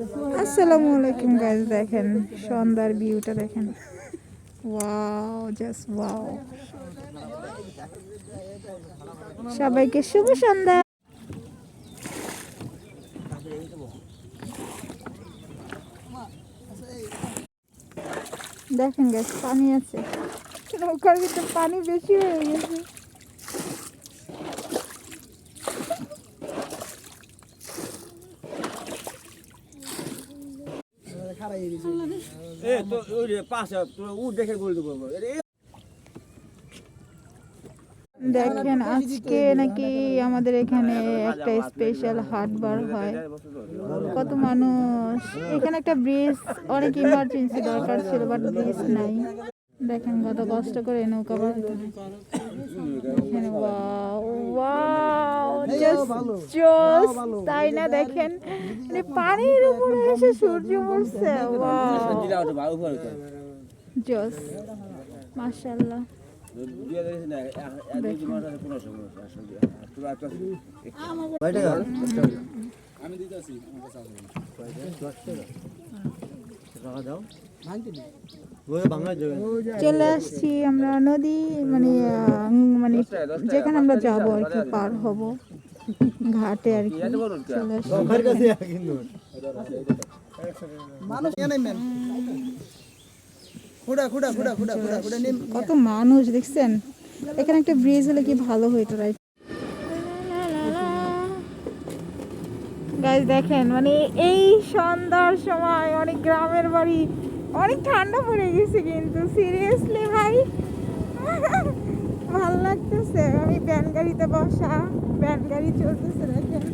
আসসালামু আলাইকুম গাইস, দেখেন সন্ধ্যার ভিউটা দেখেন। Wow, just wow. সবাইকে শুভ সন্ধ্যা। দেখেন গাইস, পানি আছে, নৌকার ভিতরে পানি বেশি হয়ে গেছে। দেখেন আজকে নাকি আমাদের এখানে একটা স্পেশাল হাট বার হয়। কত মানুষ এখানে, একটা ব্রিজ অনেক ইমার্জেন্সি দরকার ছিল, বাট ব্রিজ নাই। দেখেন কত কষ্ট করে নৌকা বাঁধতে হয়। তাই না? দেখেন মানে পানির উপরে এসে সূর্য উঠছে। জোস, মাশাআল্লাহ। চলে আসছি আমরা নদী, মানে মানে যেখানে আমরা যাবো আর কি, পার হব ঘাটে আর কি। চলে কত মানুষ দেখছেন। এখানে একটা ব্রিজ হলে কি ভালো হইতো, রাইট গাইস? দেখেন মানে এই সন্ধ্যার সময় অনেক গ্রামের বাড়ি, অনেক ঠান্ডা পড়ে গেছে, কিন্তু সিরিয়াসলি ভাই ভাল লাগতেছে। আমি ব্যান গাড়িতে বসা, ব্যান গাড়ি চলতেছে দেখেন।